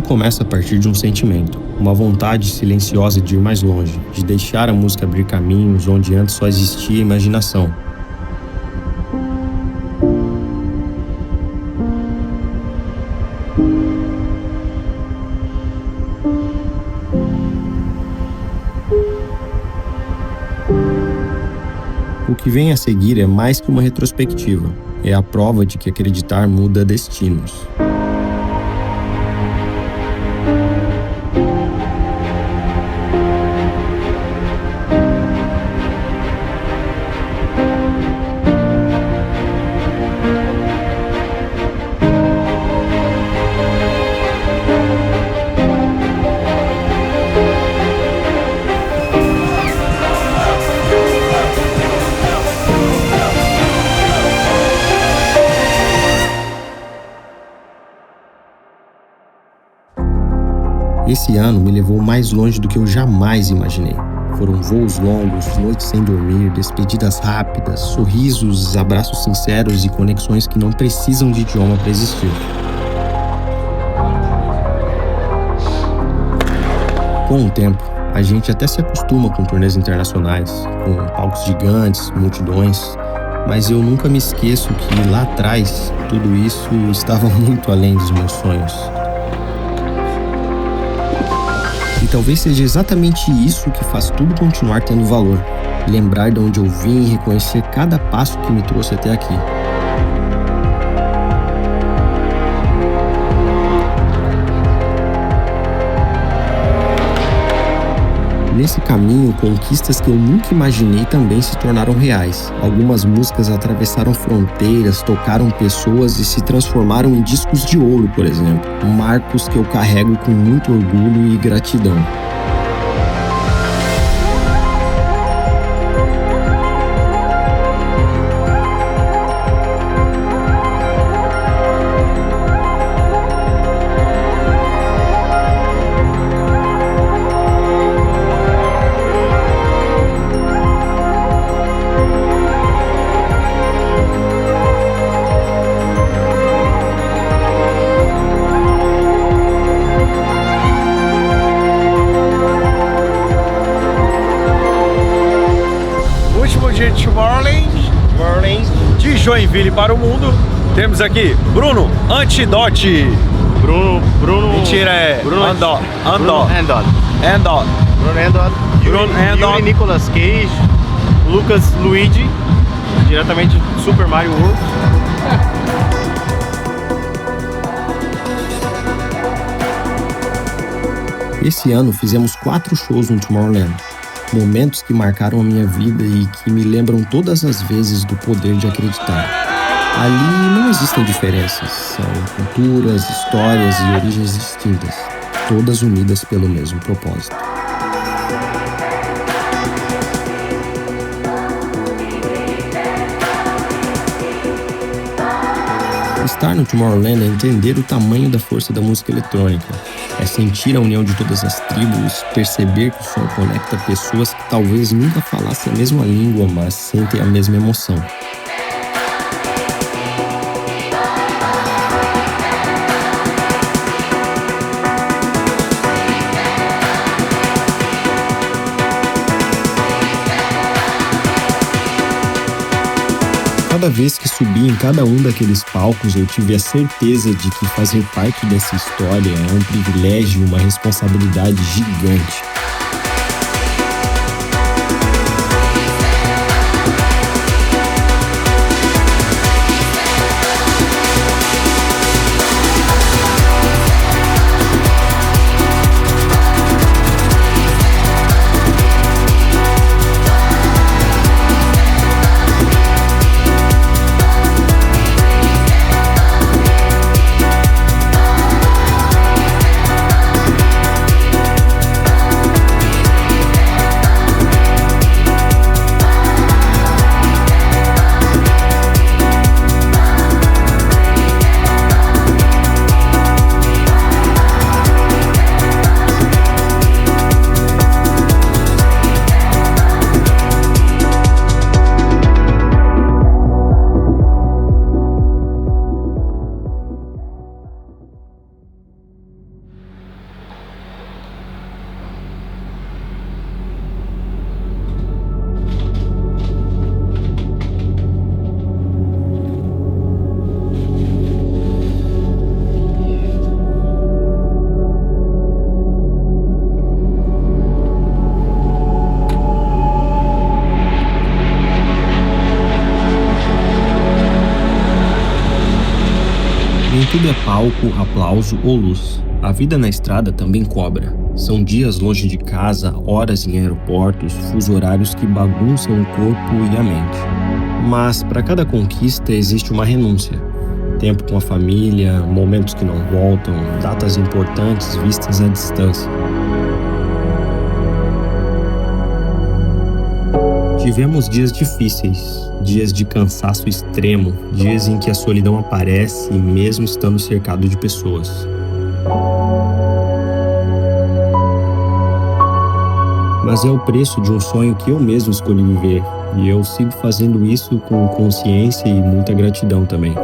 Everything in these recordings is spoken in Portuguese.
começa a partir de um sentimento, uma vontade silenciosa de ir mais longe, de deixar a música abrir caminhos onde antes só existia imaginação. O que vem a seguir é mais que uma retrospectiva, é a prova de que acreditar muda destinos. Esse ano me levou mais longe do que eu jamais imaginei. Foram voos longos, noites sem dormir, despedidas rápidas, sorrisos, abraços sinceros e conexões que não precisam de idioma para existir. Com o tempo, a gente até se acostuma com turnês internacionais, com palcos gigantes, multidões, mas eu nunca me esqueço que lá atrás, tudo isso estava muito além dos meus sonhos. E talvez seja exatamente isso que faz tudo continuar tendo valor. Lembrar de onde eu vim e reconhecer cada passo que me trouxe até aqui. Nesse caminho, conquistas que eu nunca imaginei também se tornaram reais. Algumas músicas atravessaram fronteiras, tocaram pessoas e se transformaram em discos de ouro, por exemplo. Marcos que eu carrego com muito orgulho e gratidão. Dia de Tomorrowland, de Joinville para o mundo. Temos aqui Bruno Antidote. Bruno. Mentira, é Andot. Bruno Andot. Yuri Nicolas Cage. Lucas Luigi, diretamente do Super Mario World. Esse ano fizemos 4 shows no Tomorrowland. Momentos que marcaram a minha vida e que me lembram todas as vezes do poder de acreditar. Ali não existem diferenças, são culturas, histórias e origens distintas, todas unidas pelo mesmo propósito. Estar no Tomorrowland é entender o tamanho da força da música eletrônica. É sentir a união de todas as tribos, perceber que o som conecta pessoas que talvez nunca falassem a mesma língua, mas sentem a mesma emoção. Cada vez que subi em cada um daqueles palcos, eu tive a certeza de que fazer parte dessa história é um privilégio e uma responsabilidade gigante. tudo é palco, aplauso ou luz. A vida na estrada também cobra. São dias longe de casa, horas em aeroportos, fusos horários que bagunçam o corpo e a mente. Mas para cada conquista existe uma renúncia. Tempo com a família, momentos que não voltam, datas importantes vistas à distância. Tivemos dias difíceis, dias de cansaço extremo, dias em que a solidão aparece mesmo estando cercado de pessoas. Mas é o preço de um sonho que eu mesmo escolhi viver, e eu sigo fazendo isso com consciência e muita gratidão também.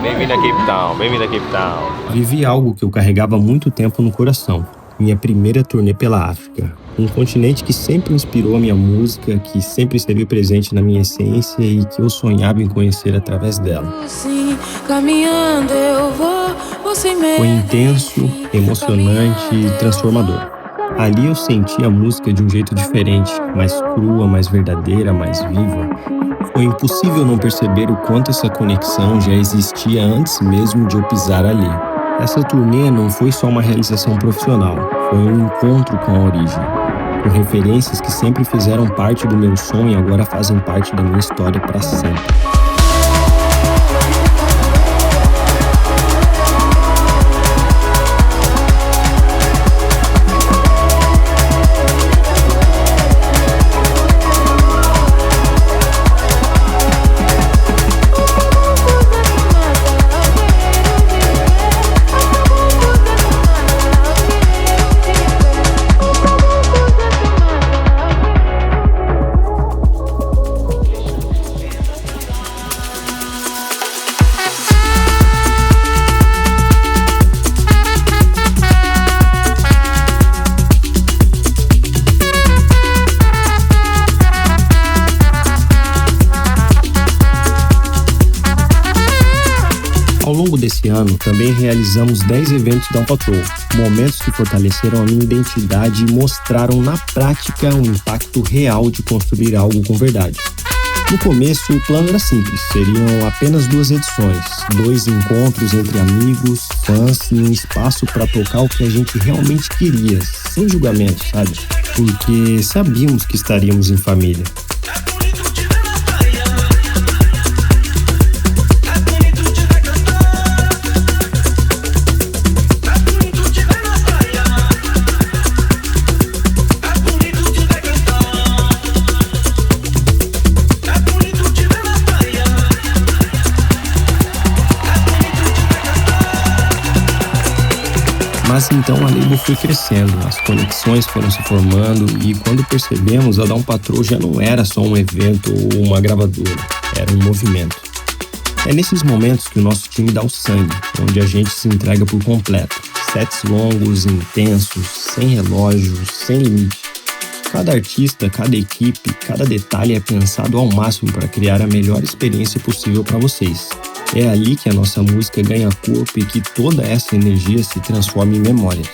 Bem-vindo a Cape Town, bem-vindo a Cape Town. Vivi algo que eu carregava há muito tempo no coração. Minha primeira turnê pela África. Um continente que sempre inspirou a minha música, que sempre esteve presente na minha essência e que eu sonhava em conhecer através dela. Foi intenso, emocionante e transformador. Ali eu senti a música de um jeito diferente, mais crua, mais verdadeira, mais viva. Foi impossível não perceber o quanto essa conexão já existia antes mesmo de eu pisar ali. Essa turnê não foi só uma realização profissional, foi um encontro com a origem, com referências que sempre fizeram parte do meu sonho e agora fazem parte da minha história para sempre. Ao longo desse ano, também realizamos 10 eventos da Patrol, momentos que fortaleceram a minha identidade e mostraram na prática o impacto real de construir algo com verdade. No começo, o plano era simples, seriam apenas 2 edições, 2 encontros entre amigos, fãs e um espaço para tocar o que a gente realmente queria, sem julgamento, sabe? Porque sabíamos que estaríamos em família. Mas então a label foi crescendo, as conexões foram se formando e quando percebemos, a Down Patrol já não era só um evento ou uma gravadora, era um movimento. É nesses momentos que o nosso time dá o sangue, onde a gente se entrega por completo. Sets longos, intensos, sem relógio, sem limite. Cada artista, cada equipe, cada detalhe é pensado ao máximo para criar a melhor experiência possível para vocês. É ali que a nossa música ganha corpo e que toda essa energia se transforma em memórias.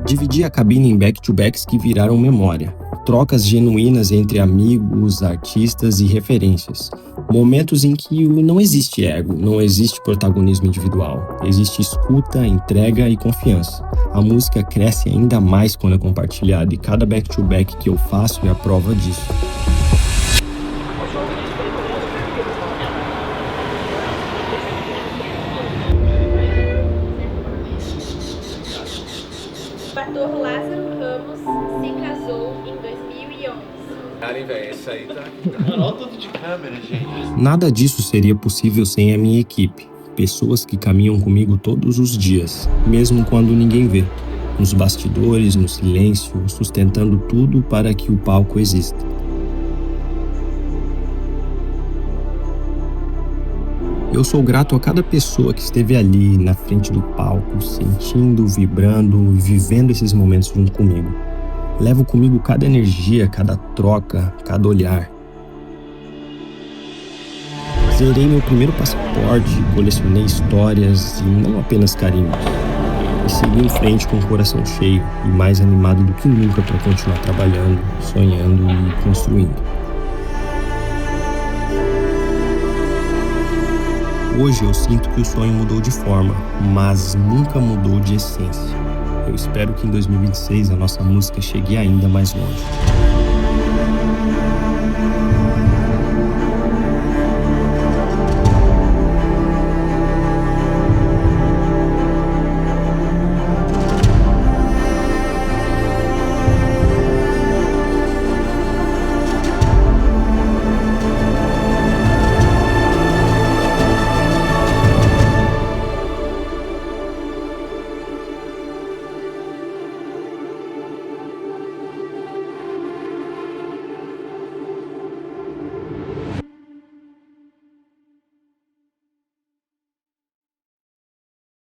Dividi a cabine em back-to-backs que viraram memória. Trocas genuínas entre amigos, artistas e referências. Momentos em que não existe ego, não existe protagonismo individual. Existe escuta, entrega e confiança. A música cresce ainda mais quando é compartilhada e cada back-to-back que eu faço é a prova disso. O ator Lázaro Ramos se casou em 2011. Cara, velho, esse aí tá... Olha tudo de câmera, gente. Nada disso seria possível sem a minha equipe. Pessoas que caminham comigo todos os dias, mesmo quando ninguém vê. Nos bastidores, no silêncio, sustentando tudo para que o palco exista. Eu sou grato a cada pessoa que esteve ali, na frente do palco, sentindo, vibrando e vivendo esses momentos junto comigo. Levo comigo cada energia, cada troca, cada olhar. Zerei meu primeiro passaporte, colecionei histórias e não apenas carinhos. E segui em frente com o coração cheio e mais animado do que nunca para continuar trabalhando, sonhando e construindo. Hoje eu sinto que o sonho mudou de forma, mas nunca mudou de essência. Eu espero que em 2026 a nossa música chegue ainda mais longe.